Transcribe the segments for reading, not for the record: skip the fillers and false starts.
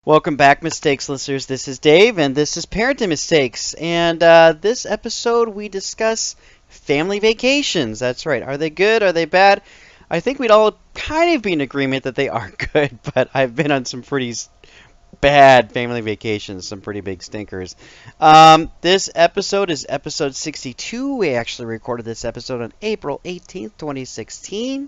Welcome back, Mistakes listeners. This is Dave, and this is Parenting Mistakes. And this episode, we discuss family vacations. That's right. Are they good? Are they bad? I think we'd all kind of be in agreement that they are good, but I've been on some pretty bad family vacations, some pretty big stinkers. This episode is episode 62. We actually recorded this episode on April 18th, 2016.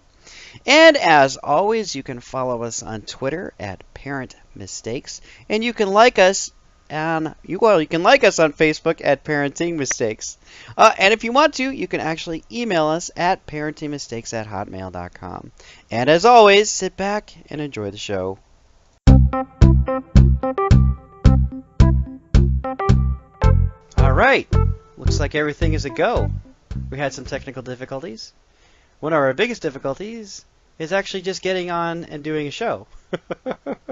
And as always, you can follow us on Twitter at Parent Mistakes, and you can like us on you can like us on Facebook at Parenting Mistakes. And if you want to, you can actually email us at parentingmistakes@hotmail.com. And as always, sit back and enjoy the show. All right, looks like everything is a go. We had some technical difficulties. One of our biggest difficulties is actually just getting on and doing a show.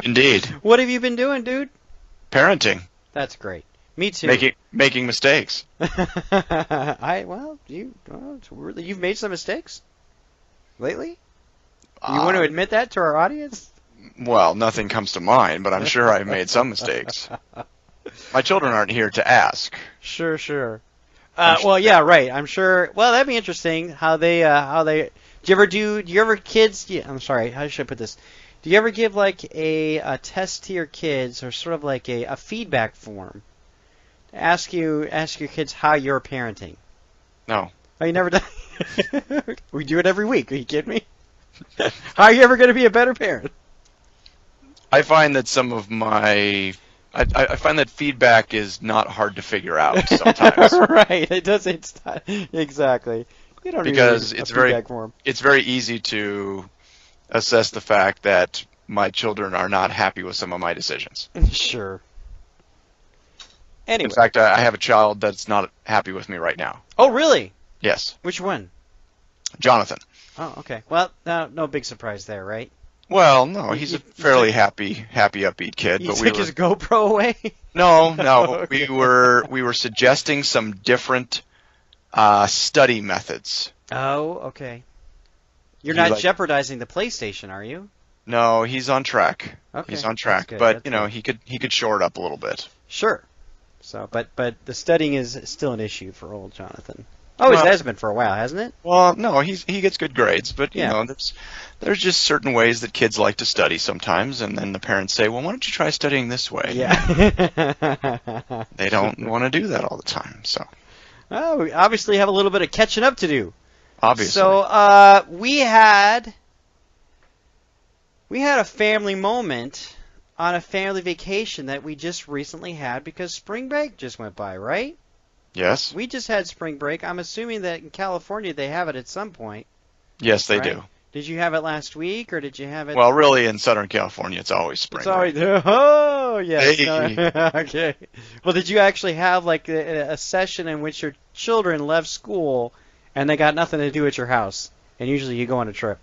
Indeed. What have you been doing, dude? Parenting. That's great. Me too. Making mistakes. You've made some mistakes lately? You want to admit that to our audience? Well, nothing comes to mind, but I'm sure I've made some mistakes. My children aren't here to ask. Sure. Well, yeah, right. I'm sure. Well, that'd be interesting. How they? Do you ever kids? Yeah, I'm sorry. How should I put this? Do you ever give like a test to your kids, or sort of like a feedback form? Ask your kids how you're parenting. No. Oh, you never done? We do it every week. Are you kidding me? How are you ever going to be a better parent? I find that some of my I find that feedback is not hard to figure out sometimes. Right. It does. It's not, exactly. You don't because need it's very easy to assess the fact that my children are not happy with some of my decisions. Sure. Anyway. In fact, I have a child that's not happy with me right now. Oh, really? Yes. Which one? Jonathan. Oh, okay. Well, no big surprise there, right? Well, no, he's a fairly happy, upbeat kid. You took his GoPro away? No. Okay. We were suggesting some different study methods. Oh, okay. You're not jeopardizing the PlayStation, are you? No, he's on track. Okay. He's on track, but he could shore it up a little bit. Sure. So, but the studying is still an issue for old Jonathan. Always has been for a while, hasn't it? Well, no, he gets good grades, but you know, there's just certain ways that kids like to study sometimes, and then the parents say, "Well, why don't you try studying this way?" Yeah. They don't want to do that all the time, so. Oh, we obviously have a little bit of catching up to do. Obviously. So, we had a family moment on a family vacation that we just recently had because spring break just went by, right? Yes. We just had spring break. I'm assuming that in California they have it at some point. Yes, they do. Did you have it last week, or did you have it? Well, really, in Southern California, it's always spring break. Oh, yes. Hey. Okay. Well, did you actually have like a session in which your children left school and they got nothing to do at your house? And usually you go on a trip.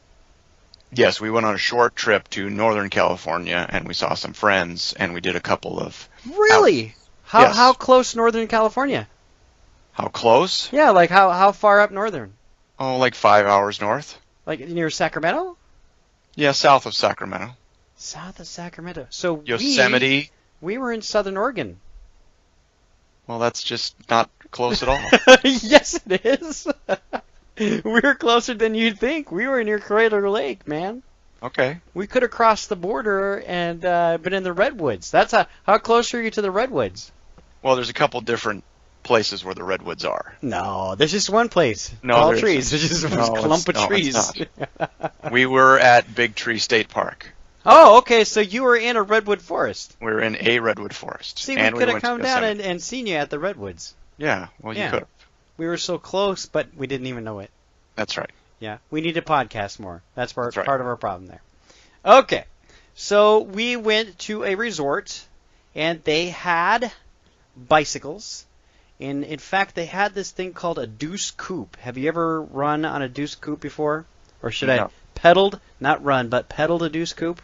Yes, we went on a short trip to Northern California, and we saw some friends, and we did a couple of... Really? Yes. How close Northern California? How close? Yeah, like how far up northern? Oh, like 5 hours north. Like near Sacramento? Yeah, south of Sacramento. South of Sacramento. So Yosemite. We were in Southern Oregon. Well, that's just not close at all. Yes, it is. We're closer than you'd think. We were near Crater Lake, man. Okay. We could have crossed the border and been in the redwoods. That's how close are you to the redwoods? Well, there's a couple different places where the redwoods are. No, there's just one place. No, all trees. There's just one clump of trees. We were at Big Tree State Park. Oh, okay. So you were in a redwood forest. We were in a redwood forest. See, we could have come down and seen you at the redwoods. Yeah, well, you could have. We were so close, but we didn't even know it. That's right. Yeah, we need to podcast more. That's part of our problem there. Okay, so we went to a resort, and they had bicycles. And in fact, they had this thing called a Deuce Coupe. Have you ever run on a Deuce Coupe before? Or should I pedaled, not run, but pedaled a Deuce Coupe?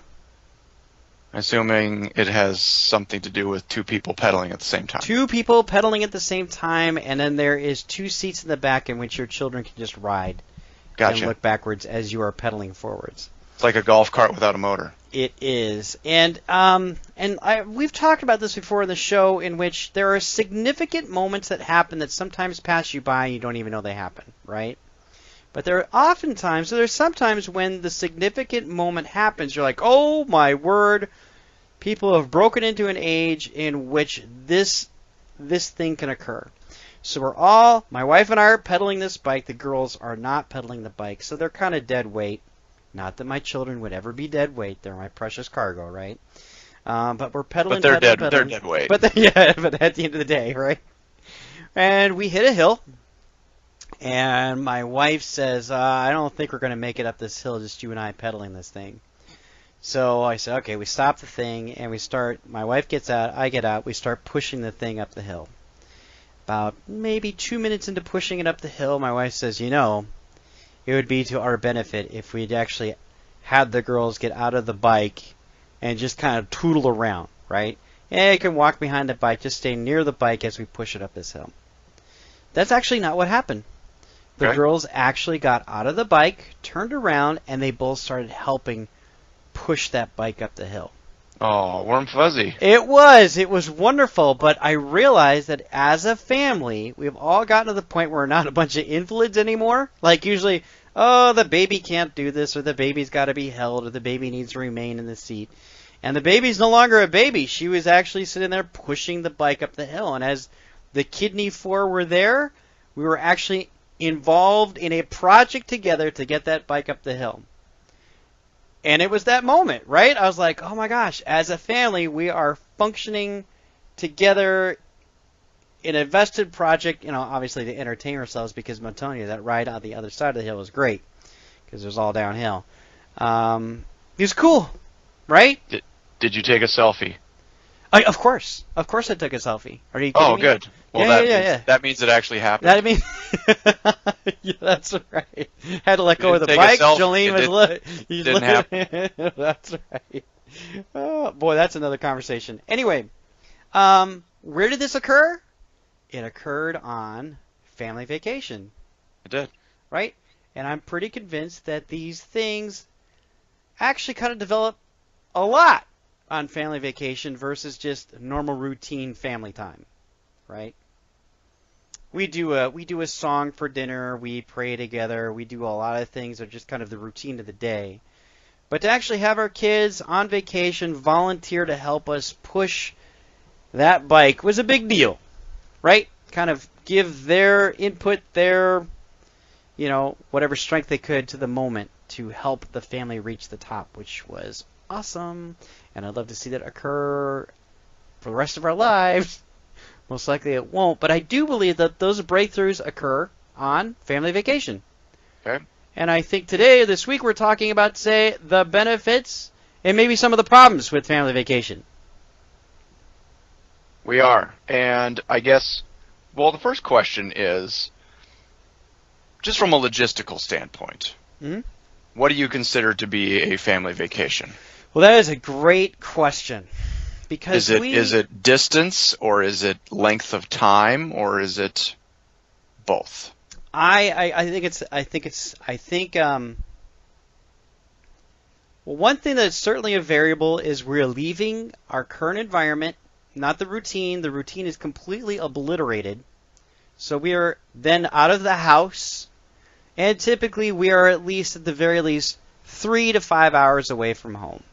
Assuming it has something to do with two people pedaling at the same time. Two people pedaling at the same time, and then there is two seats in the back in which your children can just ride. Gotcha. And look backwards as you are pedaling forwards. It's like a golf cart without a motor. It is, and we've talked about this before in the show, in which there are significant moments that happen that sometimes pass you by and you don't even know they happen, right? But there's sometimes when the significant moment happens, you're like, oh my word, people have broken into an age in which this thing can occur. So my wife and I are pedaling this bike. The girls are not pedaling the bike, so they're kind of dead weight. Not that my children would ever be dead weight. They're my precious cargo, right? But we're pedaling. But they're pedaling. dead weight. But but at the end of the day, right? And we hit a hill, and my wife says, "I don't think we're going to make it up this hill, just you and I pedaling this thing." So I said, "Okay." We stop the thing, and we start. My wife gets out, I get out. We start pushing the thing up the hill. About maybe 2 minutes into pushing it up the hill, my wife says, it would be to our benefit if we'd actually had the girls get out of the bike and just kind of tootle around, right? And you can walk behind the bike, just stay near the bike as we push it up this hill. That's actually not what happened. The girls actually got out of the bike, turned around, and they both started helping push that bike up the hill. Oh, warm fuzzy. It was wonderful, but I realized that as a family, we've all gotten to the point where we're not a bunch of invalids anymore. Like usually, oh, the baby can't do this, or the baby's got to be held, or the baby needs to remain in the seat. And the baby's no longer a baby. She was actually sitting there pushing the bike up the hill. And as the Kidney Four were there, we were actually involved in a project together to get that bike up the hill. And it was that moment, right? I was like, oh my gosh, as a family, we are functioning together in a vested project, obviously to entertain ourselves, because Montonia, that ride on the other side of the hill was great, because it was all downhill. It was cool, right? Did you take a selfie? Of course I took a selfie. Are you kidding me? Good. Well, that means it actually happened. Yeah, that's right. Had to let go of the bike. Jolene was didn't happen. That's right. Oh, boy, that's another conversation. Anyway, where did this occur? It occurred on family vacation. It did. Right? And I'm pretty convinced that these things actually kind of develop a lot on family vacation versus just normal routine family time, right? We do a song for dinner, we pray together, we do a lot of things that are just kind of the routine of the day. But to actually have our kids on vacation volunteer to help us push that bike was a big deal, right? Kind of give their input, their, whatever strength they could to the moment to help the family reach the top, which was awesome. And I'd love to see that occur for the rest of our lives. Most likely it won't, but I do believe that those breakthroughs occur on family vacation. Okay. And I think this week, we're talking about, say, the benefits and maybe some of the problems with family vacation. We are. And I guess, the first question is, just from a logistical standpoint, what do you consider to be a family vacation? Well, that is a great question. Because is it distance, or is it length of time, or is it both? I think one thing that's certainly a variable is we're leaving our current environment, not the routine. The routine is completely obliterated. So we are then out of the house, and typically we are at the very least 3 to 5 hours away from home.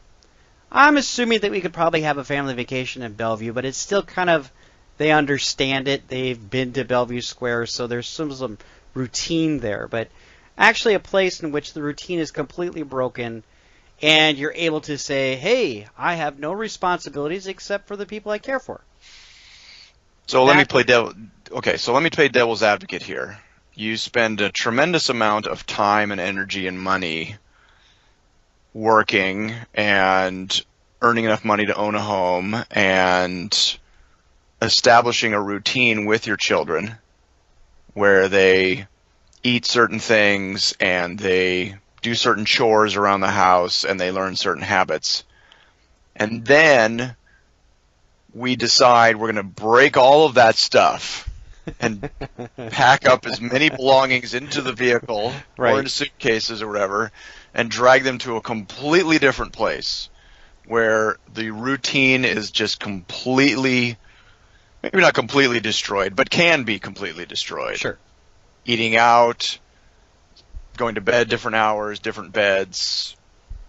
I'm assuming that we could probably have a family vacation in Bellevue, but it's still kind of, they understand it. They've been to Bellevue Square, so there's some routine there. But actually a place in which the routine is completely broken, and you're able to say, hey, I have no responsibilities except for the people I care for. So let me play devil's advocate here. You spend a tremendous amount of time and energy and money working and earning enough money to own a home and establishing a routine with your children where they eat certain things and they do certain chores around the house and they learn certain habits. And then we decide we're going to break all of that stuff and pack up as many belongings into the vehicle or into suitcases or whatever and drag them to a completely different place where the routine is just completely, maybe not completely destroyed, but can be completely destroyed. Sure. Eating out, going to bed different hours, different beds,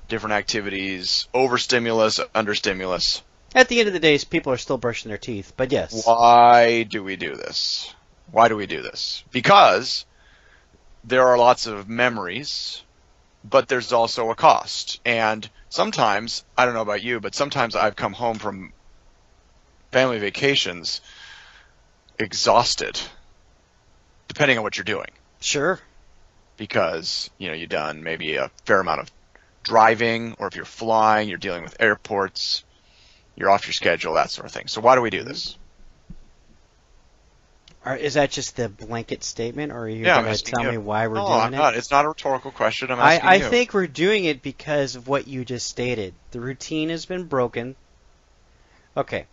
different activities, overstimulus, understimulus. At the end of the day, people are still brushing their teeth, but yes. Why do we do this? Why do we do this? Because there are lots of memories, but there's also a cost. And sometimes, I don't know about you, but sometimes I've come home from family vacations exhausted, depending on what you're doing. Sure. Because, you've done maybe a fair amount of driving, or if you're flying, you're dealing with airports, you're off your schedule, that sort of thing. So why do we do this? Is that just the blanket statement, or are you Yeah, going to tell me why we're No, doing I'm it? not. It's not a rhetorical question. I'm asking I you. think we're doing it because of what you just stated. The routine has been broken. Okay.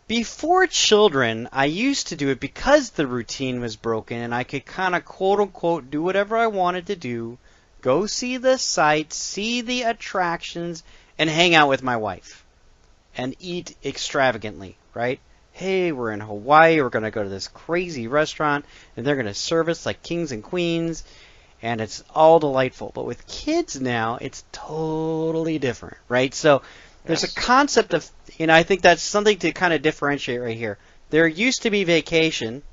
Before children, I used to do it because the routine was broken and I could kind of quote-unquote do whatever I wanted to do, go see the sights, see the attractions, and hang out with my wife. And eat extravagantly, right? Hey, we're in Hawaii, we're going to go to this crazy restaurant, and they're going to serve us like kings and queens, and it's all delightful. But with kids now, it's totally different, right? So there's a concept of, I think that's something to kind of differentiate right here. There used to be vacation,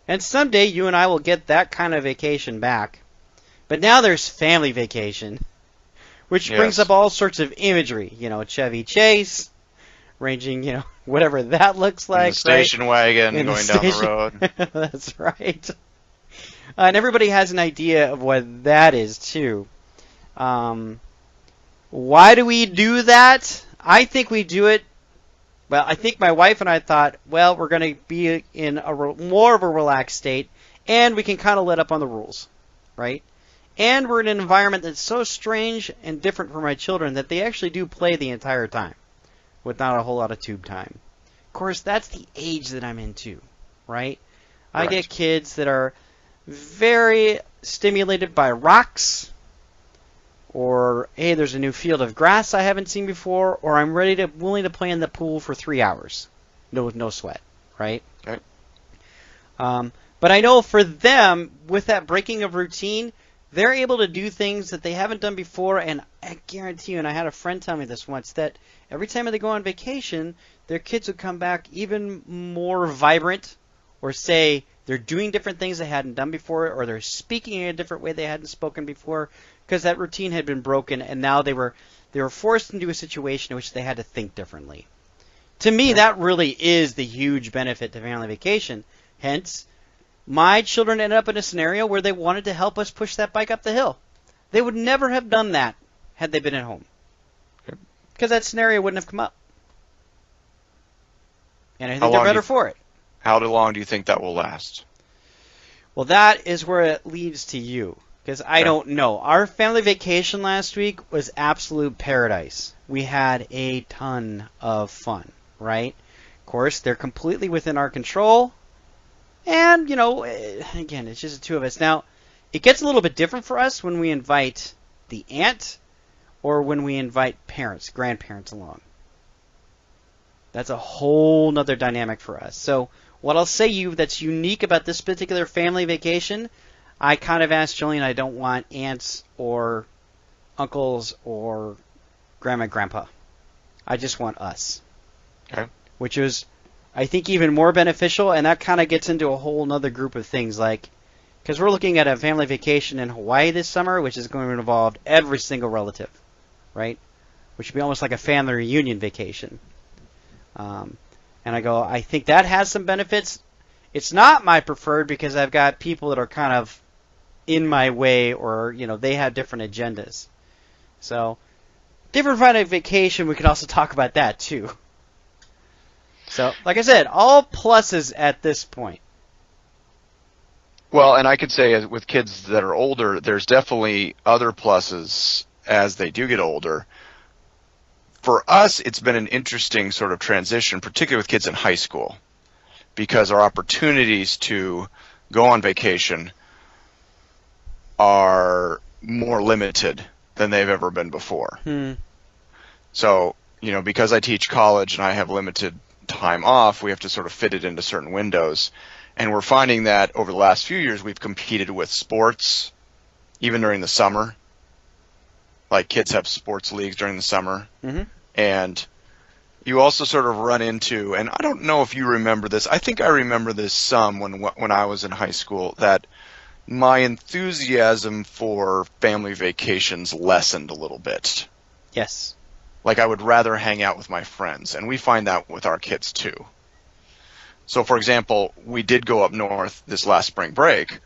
and someday you and I will get that kind of vacation back. But now there's family vacation, which brings up all sorts of imagery. Chevy Chase, ranging, whatever that looks like. In the station wagon In the going down the station- road. That's right. And everybody has an idea of what that is, too. Why do we do that? I think we do it. Well, I think my wife and I thought, well, we're going to be in more of a relaxed state, and we can kind of let up on the rules, right? And we're in an environment that's so strange and different for my children that they actually do play the entire time with not a whole lot of tube time. Of course, that's the age that I'm into, right? I get kids that are very stimulated by rocks, or, hey, there's a new field of grass I haven't seen before, or I'm willing to play in the pool for 3 hours. No sweat, right? Right. But I know for them, with that breaking of routine, they're able to do things that they haven't done before, and I guarantee you, and I had a friend tell me this once, that every time they go on vacation, their kids would come back even more vibrant, or say they're doing different things they hadn't done before, or they're speaking in a different way they hadn't spoken before, because that routine had been broken, and now they were forced into a situation in which they had to think differently. To me, that really is the huge benefit to family vacation. Hence, my children ended up in a scenario where they wanted to help us push that bike up the hill. They would never have done that had they been at home, because that scenario wouldn't have come up. And I think they're better for it. How long do you think that will last? Well, that is where it leads to you, because I don't know. Our family vacation last week was absolute paradise. We had a ton of fun, right? Of course, they're completely within our control. And, again, it's just the two of us. Now, it gets a little bit different for us when we invite the aunt or when we invite parents, grandparents along. That's a whole nother dynamic for us. So what I'll say that's unique about this particular family vacation, I kind of asked Jillian, I don't want aunts or uncles or grandma and grandpa. I just want us. Okay. Which is, I think, even more beneficial, and that kind of gets into a whole other group of things, like, because we're looking at a family vacation in Hawaii this summer, which is going to involve every single relative, right? Which would be almost like a family reunion vacation. And I go, I think that has some benefits. It's not my preferred because I've got people that are kind of in my way, or, they have different agendas. So, different kind of vacation, we could also talk about that, too. So, like I said, all pluses at this point. Well, and I could say with kids that are older, there's definitely other pluses as they do get older. For us, it's been an interesting sort of transition, particularly with kids in high school, because our opportunities to go on vacation are more limited than they've ever been before. So, because I teach college and I have limited time off, we have to sort of fit it into certain windows. And we're finding that over the last few years, we've competed with sports, even during the summer. Like kids have sports leagues during the summer. Mm-hmm. And you also sort of run into, and I don't know if you remember this, I think I remember this some when I was in high school, that my enthusiasm for family vacations lessened a little bit. Yes. Like I would rather hang out with my friends, and we find that with our kids too. So for example, we did go up north this last spring break,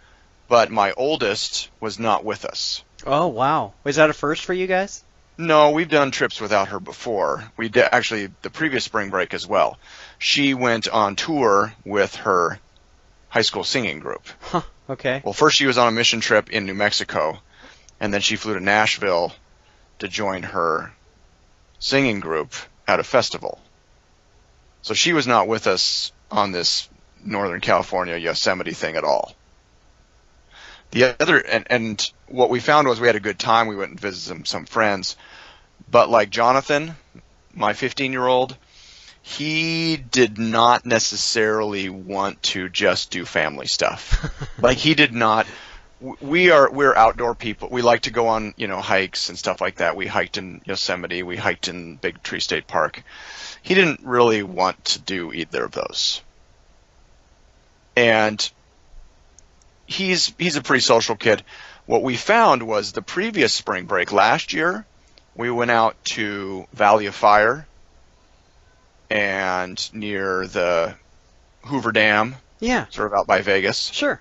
but my oldest was not with us. Oh, wow. Was that a first for you guys? No, we've done trips without her before. We did actually the previous spring break as well. She went on tour with her high school singing group. Huh, okay. Well, first she was on a mission trip in New Mexico, and then she flew to Nashville to join her singing group at a festival. So she was not with us on this Northern California Yosemite thing at all. The other, and what we found was we had a good time. We went and visited some friends. But like Jonathan, my 15-year-old, he did not necessarily want to just do family stuff. Like he did not. We're outdoor people. We like to go on, hikes and stuff like that. We hiked in Yosemite. We hiked in Big Tree State Park. He didn't really want to do either of those. And he's a pretty social kid. What we found was the previous spring break last year, we went out to Valley of Fire and near the Hoover Dam. Yeah. Sort of out by Vegas. Sure.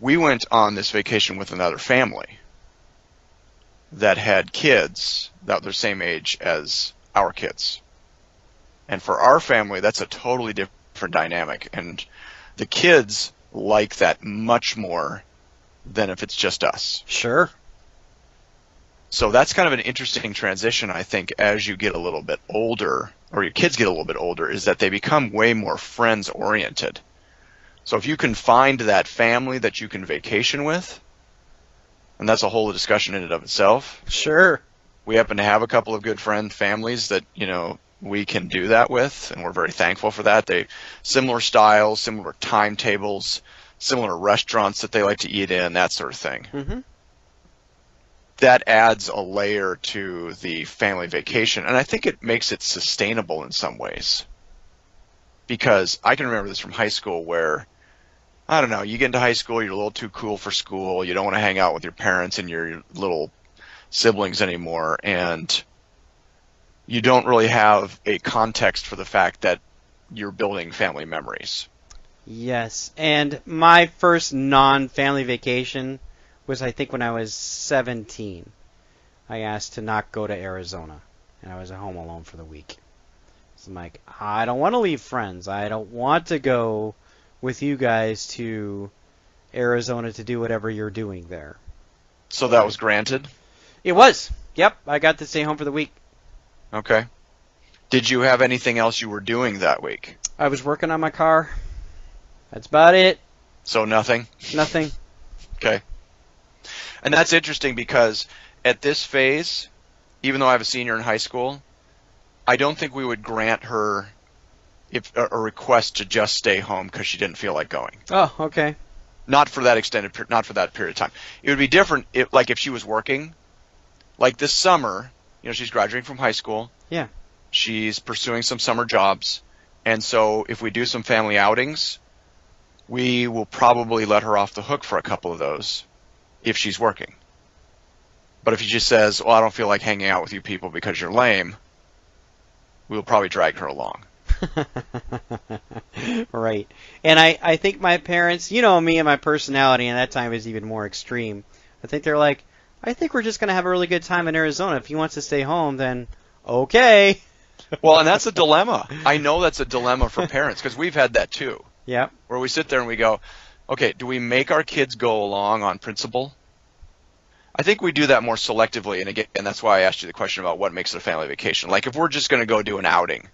We went on this vacation with another family that had kids that were the same age as our kids. And for our family, that's a totally different dynamic. And the kids like that much more than if it's just us. Sure. So that's kind of an interesting transition, I think, as you get a little bit older, or your kids get a little bit older, is that they become way more friends-oriented. So if you can find that family that you can vacation with, and that's a whole discussion in and of itself. Sure. We happen to have a couple of good families that, we can do that with, and we're very thankful for that. They similar styles, similar timetables, similar restaurants that they like to eat in, that sort of thing. Mm-hmm. That adds a layer to the family vacation, and I think it makes it sustainable in some ways. Because I can remember this from high school where, I don't know, you get into high school, you're a little too cool for school, you don't want to hang out with your parents and your little siblings anymore, and you don't really have a context for the fact that you're building family memories. Yes, and my first non-family vacation was, I think, when I was 17. I asked to not go to Arizona, and I was at home alone for the week. So I'm like, I don't want to leave friends. I don't want to go with you guys to Arizona to do whatever you're doing there. So that was granted? It was. Yep, I got to stay home for the week. Okay. Did you have anything else you were doing that week? I was working on my car. That's about it. So nothing? Nothing. Okay. And that's interesting because at this phase, even though I have a senior in high school, I don't think we would grant her a request to just stay home because she didn't feel like going. Oh, okay. Not for that not for that period of time. It would be different if she was working. Like this summer, she's graduating from high school. Yeah. She's pursuing some summer jobs. And so if we do some family outings, we will probably let her off the hook for a couple of those if she's working. But if she just says, well, I don't feel like hanging out with you people because you're lame, we'll probably drag her along. Right. And I think my parents, me and my personality, and that time is even more extreme. I think they're like, I think we're just going to have a really good time in Arizona. If he wants to stay home, then okay. Well, and that's a dilemma. I know that's a dilemma for parents because we've had that too. Yep. Where we sit there and we go, okay, do we make our kids go along on principle? I think we do that more selectively, and again, that's why I asked you the question about what makes it a family vacation. Like if we're just going to go do an outing,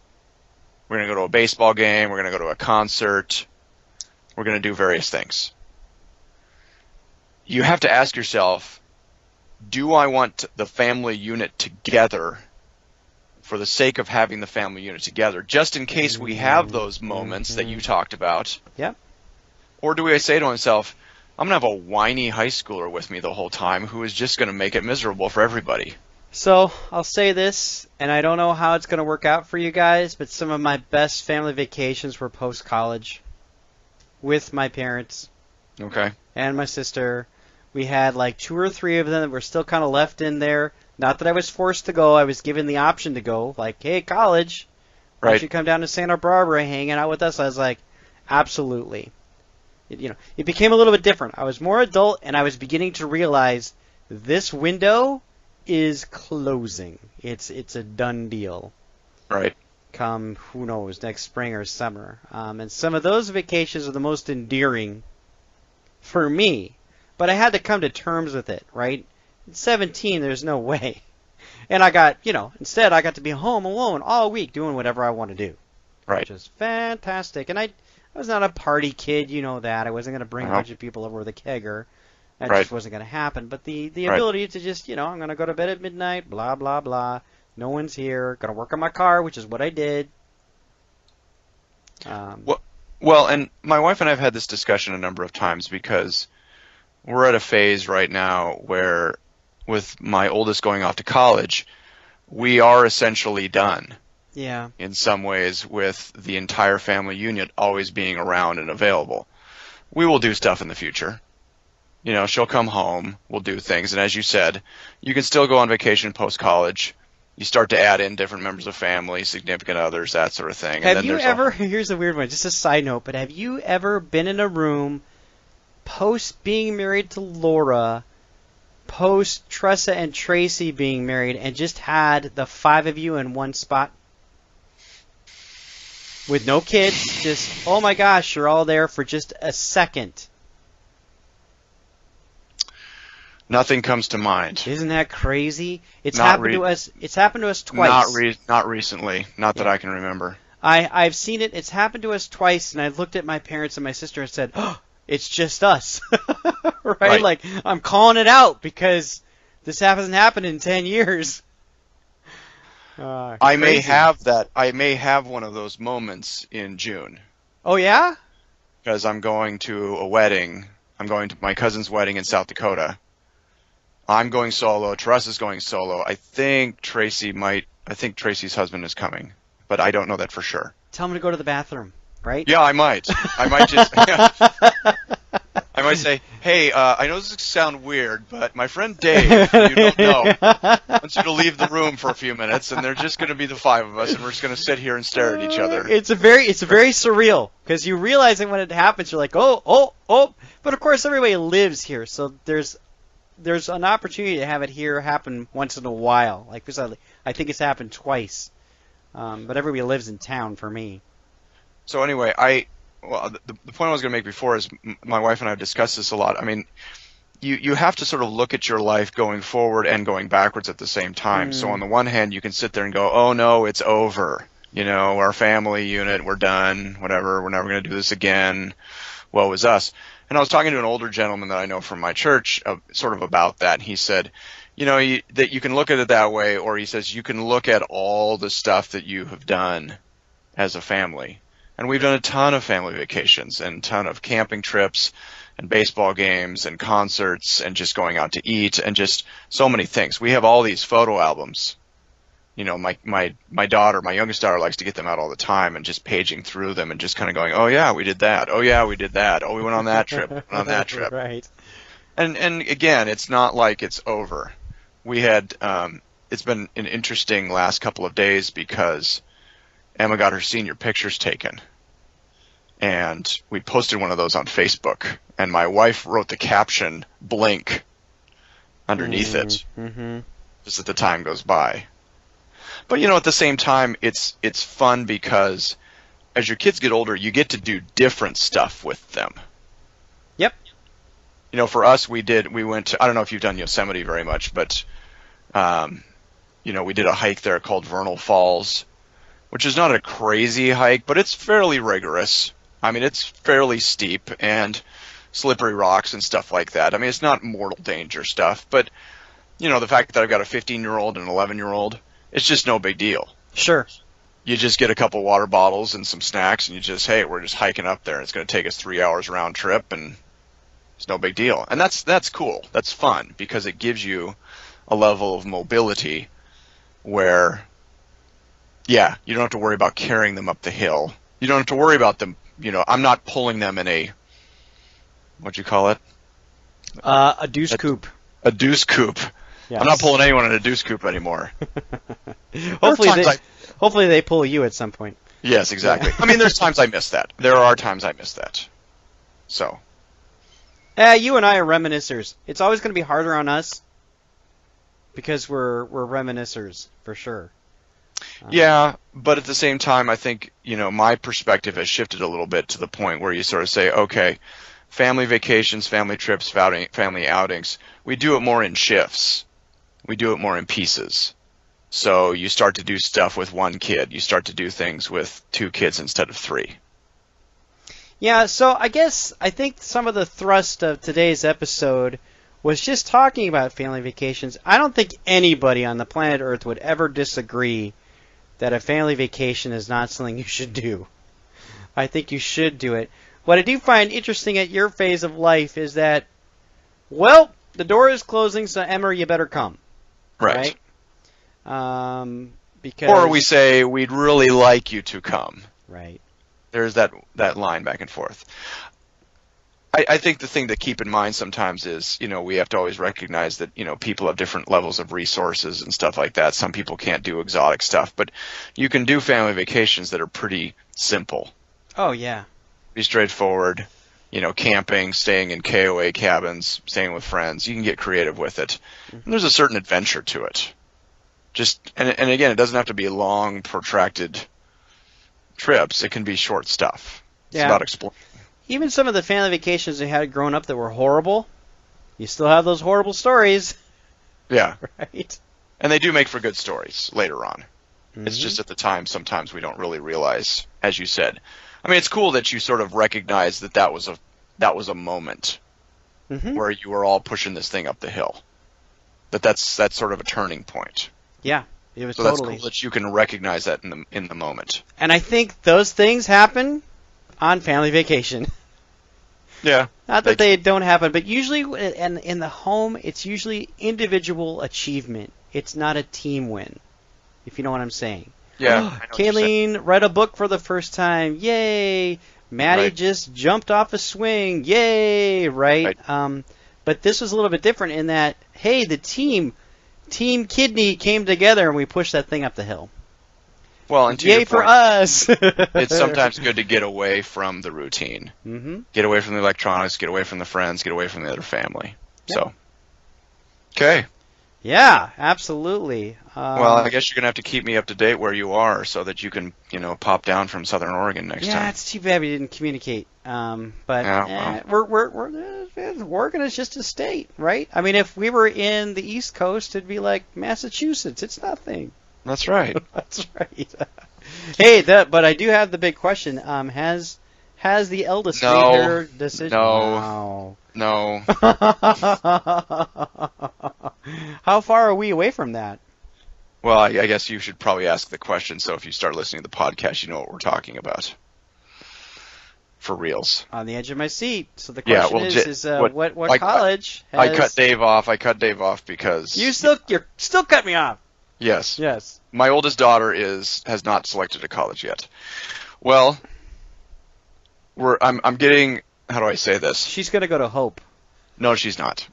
we're going to go to a baseball game, we're going to go to a concert, we're going to do various things. You have to ask yourself, do I want the family unit together for the sake of having the family unit together, just in case we have those moments that you talked about? Yep. Or do we say to myself, I'm going to have a whiny high schooler with me the whole time who is just going to make it miserable for everybody? So I'll say this, and I don't know how it's going to work out for you guys, but some of my best family vacations were post-college with my parents. Okay. And my sister. We had like 2 or 3 of them that were still kind of left in there. Not that I was forced to go. I was given the option to go. Like, hey, college, why don't you come down to Santa Barbara hanging out with us? I was like, absolutely. It became a little bit different. I was more adult, and I was beginning to realize this window is closing. It's a done deal. Right. Come, who knows, next spring or summer. And some of those vacations are the most endearing for me. But I had to come to terms with it, right? At 17, there's no way. And I got, instead I got to be home alone all week doing whatever I want to do. Right. Which is fantastic. And I was not a party kid, you know that. I wasn't going to bring a bunch of people over with a kegger. That just wasn't going to happen. But the ability to just, I'm going to go to bed at midnight, blah, blah, blah. No one's here. Going to work on my car, which is what I did. Well, and my wife and I have had this discussion a number of times because we're at a phase right now where, with my oldest going off to college, we are essentially done. Yeah. In some ways, with the entire family unit always being around and available. We will do stuff in the future. She'll come home, we'll do things, and as you said, you can still go on vacation post-college. You start to add in different members of family, significant others, that sort of thing. Have you ever, here's a weird one, just a side note, but have you ever been in a room post being married to Laura, post Tressa and Tracy being married, and just had the 5 of you in one spot? With no kids, just, oh my gosh, you're all there for just a second. Nothing comes to mind. Isn't that crazy? It's happened to us. It's happened to us twice. Not recently. Not that I can remember. I've seen it. It's happened to us twice, and I looked at my parents and my sister and said, "Oh, it's just us." Right? Like, I'm calling it out because this hasn't happened in 10 years. I may have that. I may have one of those moments in June. Oh, yeah? Because I'm going to a wedding. I'm going to my cousin's wedding in South Dakota. I'm going solo. Teresa's going solo. I think Tracy's husband is coming, but I don't know that for sure. Tell him to go to the bathroom, right? Yeah, I might. I might just. I might say, hey, I know this sounds weird, but my friend Dave, who you don't know, wants you to leave the room for a few minutes, and they're just going to be the 5 of us, and we're just going to sit here and stare at each other. It's very surreal because you realize it when it happens. You're like, oh, but of course everybody lives here, so there's an opportunity to have it here happen once in a while. Like I think it's happened twice, but everybody lives in town for me. So anyway, the point I was going to make before is my wife and I have discussed this a lot. I mean, you have to sort of look at your life going forward and going backwards at the same time. So on the one hand, you can sit there and go, oh no, it's over. Our family unit, we're done, whatever, we're never going to do this again. Woe is us. And I was talking to an older gentleman that I know from my church sort of about that. And he said, that you can look at it that way, or he says you can look at all the stuff that you have done as a family. And we've done a ton of family vacations and a ton of camping trips and baseball games and concerts and just going out to eat and just so many things. We have all these photo albums. My daughter, my youngest daughter, likes to get them out all the time and just paging through them and just kind of going, oh yeah, we did that. Oh yeah, we did that. Oh, we went on that trip. Right. And again, it's not like it's over. We had it's been an interesting last couple of days because Emma got her senior pictures taken. And we posted one of those on Facebook, and my wife wrote the caption "Blink" underneath it, just as the time goes by. But at the same time, it's fun because as your kids get older, you get to do different stuff with them. Yep. For us, we went to, I don't know if you've done Yosemite very much, but we did a hike there called Vernal Falls, which is not a crazy hike, but it's fairly rigorous. I mean, it's fairly steep and slippery rocks and stuff like that. I mean, it's not mortal danger stuff, but the fact that I've got a 15-year-old and an 11-year-old, it's just no big deal. Sure. You just get a couple water bottles and some snacks, and hey, we're just hiking up there. It's going to take us 3 hours round trip, and it's no big deal. And that's cool. That's fun because it gives you a level of mobility where, yeah, you don't have to worry about carrying them up the hill. You don't have to worry about them. I'm not pulling them in what'd you call it? A deuce coupe. A deuce coupe. Yes. I'm not pulling anyone in a deuce coupe anymore. Hopefully they pull you at some point. Yes, exactly. I mean, there's times I miss that. There are times I miss that. So. You and I are reminiscers. It's always going to be harder on us because we're reminiscers for sure. Yeah, but at the same time, I think, my perspective has shifted a little bit to the point where you sort of say, okay, family vacations, family trips, family outings, we do it more in shifts. We do it more in pieces. So you start to do stuff with one kid. You start to do things with 2 kids instead of 3. Yeah, so I think some of the thrust of today's episode was just talking about family vacations. I don't think anybody on the planet Earth would ever disagree that a family vacation is not something you should do. I think you should do it. What I do find interesting at your phase of life is that, well, the door is closing, so Emmer, you better come. Right. Because, or we say, we'd really like you to come. Right. There's that line back and forth. I think the thing to keep in mind sometimes is, we have to always recognize that, people have different levels of resources and stuff like that. Some people can't do exotic stuff, but you can do family vacations that are pretty simple. Oh, yeah. Be straightforward, camping, staying in KOA cabins, staying with friends. You can get creative with it. And there's a certain adventure to it. And again, it doesn't have to be long, protracted trips. It can be short stuff. It's about exploring. Even some of the family vacations we had growing up that were horrible, you still have those horrible stories. Yeah. Right? And they do make for good stories later on. Mm-hmm. It's just at the time, sometimes we don't really realize, as you said. I mean, it's cool that you sort of recognize that was a moment where you were all pushing this thing up the hill. That's sort of a turning point. Yeah, it was so totally. That's cool that you can recognize that in the moment. And I think those things happen on family vacation. Yeah. Not that they don't happen, but usually in the home, it's usually individual achievement. It's not a team win, if you know what I'm saying. Yeah. Kayleen read a book for the first time. Yay! Maddie just jumped off a swing. Yay! Right? But this was a little bit different in that, hey, the Team Kidney came together and we pushed that thing up the hill. Well, and yay for us! It's sometimes good to get away from the routine. Mm-hmm. Get away from the electronics, get away from the friends, get away from the other family. Yeah. So, okay. Yeah, absolutely. Well, I guess you're going to have to keep me up to date where you are so that you can, pop down from Southern Oregon next time. Yeah, it's too bad we didn't communicate. Oregon is just a state, right? I mean, if we were in the East Coast, it'd be like Massachusetts. It's nothing. That's right. That's right. Hey, but I do have the big question. Has the eldest made her decision? No. No. How far are we away from that? Well, I guess you should probably ask the question, so if you start listening to the podcast, you know what we're talking about. For reals. On the edge of my seat. So the question what college has... I cut Dave off because... You're still cut me off. Yes. Yes. My oldest daughter has not selected a college yet. Well, I'm getting... How do I say this? She's going to go to Hope. No, she's not.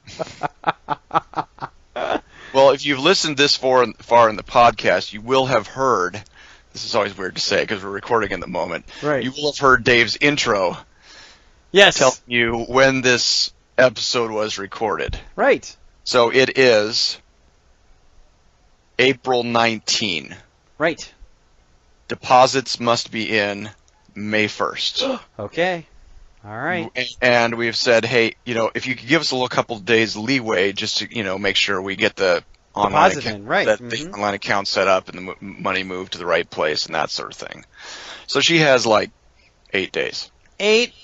Well, if you've listened this far in the podcast, you will have heard... This is always weird to say because we're recording in the moment. Right. You will have heard Dave's intro. Yes. Telling you when this episode was recorded. Right. So it is April 19. Right. Deposits must be in May 1st. Okay. All right. And we've said, hey, if you could give us a little couple of days leeway just to, make sure we get the online account, the online account set up and the money moved to the right place and that sort of thing. So she has 8 days. 8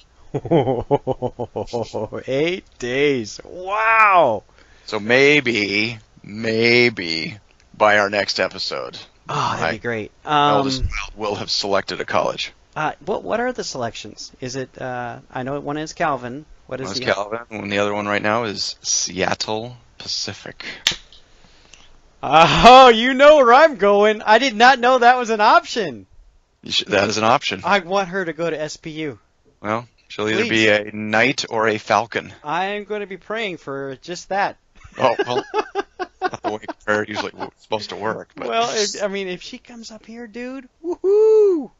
days. Wow. So maybe by our next episode, Oh, that'd be great. Eldest child will have selected a college. What are the selections? Is it? I know one is Calvin. What is One is the Calvin, and the other one right now is Seattle Pacific. Oh, you know where I'm going. I did not know that was an option. That is an option. I want her to go to SPU. Well, she'll either be a knight or a falcon. I am going to be praying for just that. Oh, well, not the way prayer usually supposed to work. But. Well, if she comes up here, dude, woohoo!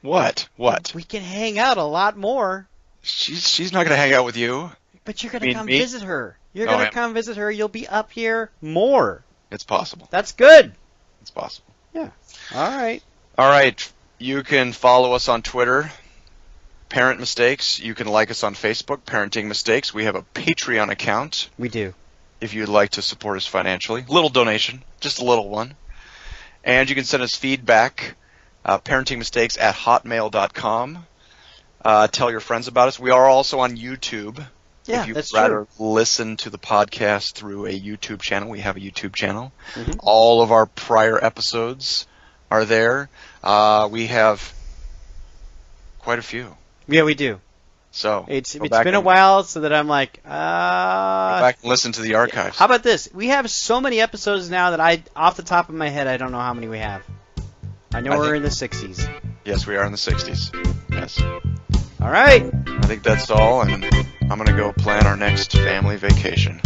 What? We can hang out a lot more. She's not going to hang out with you. But you're going to come me? visit her. You're going to come visit her. You'll be up here more. It's possible. That's good. It's possible. Yeah. All right. All right. You can follow us on Twitter, Parent Mistakes. You can like us on Facebook, Parenting Mistakes. We have a Patreon account. We do. If you'd like to support us financially. Little donation. Just a little one. And you can send us feedback, parentingmistakes@hotmail.com. Tell your friends about us. We are also on YouTube. Yeah, if you'd that's rather true. listen to the podcast through a YouTube channel, we have a YouTube channel. Mm-hmm. All of our prior episodes are there. We have quite a few. Yeah, we do. So it's been a while, so that I'm like, go back and listen to the archives. How about this? We have so many episodes now that off the top of my head, I don't know how many we have. I know we're in the 60s. Yes, we are in the 60s. Yes. All right. I think that's all, and I'm going to go plan our next family vacation.